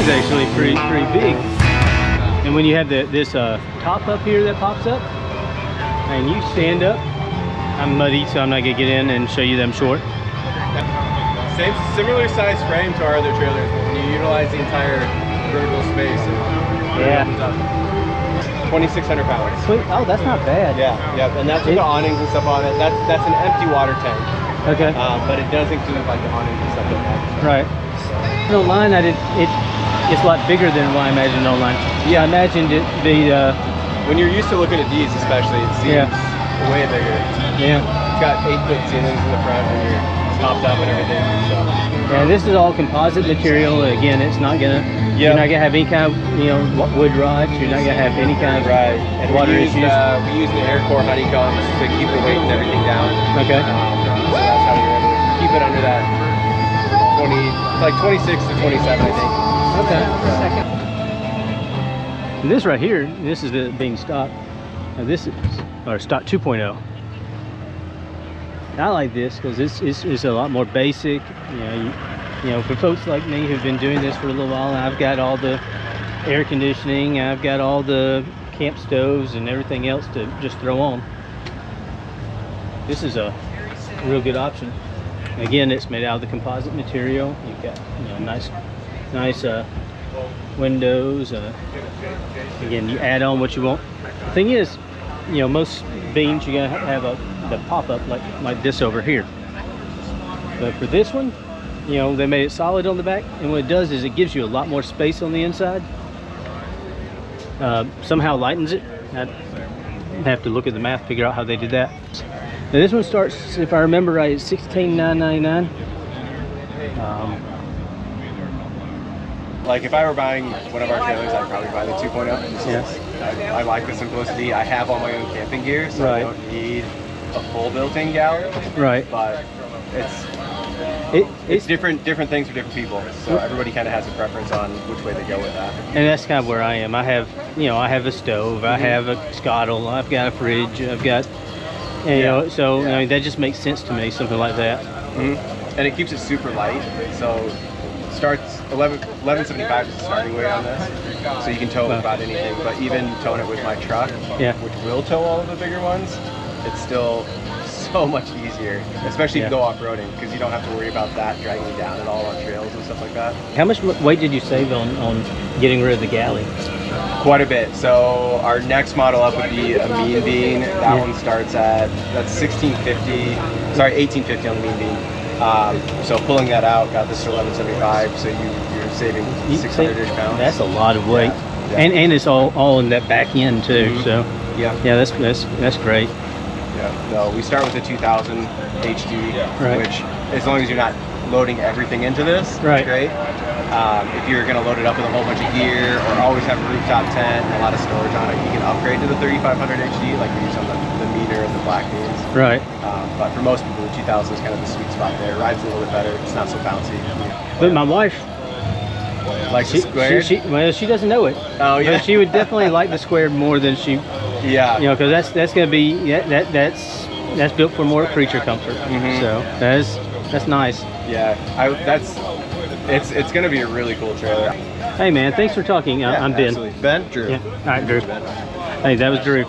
is actually pretty big. And when you have this top up here that pops up, and you stand up, I'm muddy, so I'm not gonna get in and show you them short. Similar size frame to our other trailers, but when you utilize the entire vertical space, Yeah. 2,600 pounds. Oh, that's not bad. Yeah, and that's with the awnings and stuff on it. That's an empty water tank. Okay. But it does include like the awnings and stuff like that. Right. Online, it's a lot bigger than what I imagined online. Yeah, I imagined it be. When you're used to looking at these, especially, it seems way bigger. Yeah. It's got 8-foot ceilings in the front when you're topped up and everything. So. Yeah, this is all composite material. Again, it's not gonna. You're not gonna have any kind of wood rods. You're not gonna have any kind of And water we use, issues. We use the air core honeycombs to keep the weight and everything down. Okay. So that's how you're able to keep it under that 26 to 27, I think. Okay. And this right here, this is the being stock. Now this is stock 2.0. I like this because it's a lot more basic. You know, for folks like me who've been doing this for a little while, I've got all the air conditioning, I've got all the camp stoves and everything else to just throw on. This is a real good option. Again, it's made out of the composite material. You've got nice windows. Again, you add on what you want. The thing is, most beams you're gonna have the pop-up like this over here. But for this one, they made it solid on the back, and what it does is it gives you a lot more space on the inside. Somehow lightens it. I'd have to look at the math, figure out how they did that. Now this one starts, if I remember right, it's $16,999. Like if I were buying one of our trailers, I'd probably buy the 2.0. Yes. I like the simplicity. I have all my own camping gear, so I don't need a full built-in galley. Right. But it's different things for different people. So everybody kind of has a preference on which way they go with that. And that's kind of where I am. I have, I have a stove, I have a scuttle, I've got a fridge, I've got, so I mean that just makes sense to me, something like that. And it keeps it super light. So starts 1175 is the starting weight on this, so you can tow about anything. But even towing it with my truck, which will tow all of the bigger ones, it's still so much easier, especially if you go off-roading, because you don't have to worry about that dragging you down at all on trails and stuff like that. How much weight did you save on getting rid of the galley? Quite a bit. So our next model up would be a mean bean. That one starts at, that's 1850 on the mean bean. So pulling that out, got this to 1175, so you're saving 600-ish pounds. That's a lot of weight. And it's all in that back end too. So that's great. No, we start with the 2000 HD, which as long as you're not loading everything into this, it's great. If you're going to load it up with a whole bunch of gear or always have a rooftop tent and a lot of storage on it, you can upgrade to the 3500 HD like we use on the meter and the black beans. Right. But for most people, the 2000 is kind of the sweet spot there. It rides a little bit better. It's not so bouncy. But my wife, likes the square? She doesn't know it. Oh yeah. But she would definitely like the square more than she. Yeah. Because that's going to be that's built for more creature comfort. So that's nice. Yeah. It's going to be a really cool trailer. Hey man, thanks for talking. I'm Ben. Absolutely. Ben? Drew. Yeah. All right, Drew. Hey, that was Drew.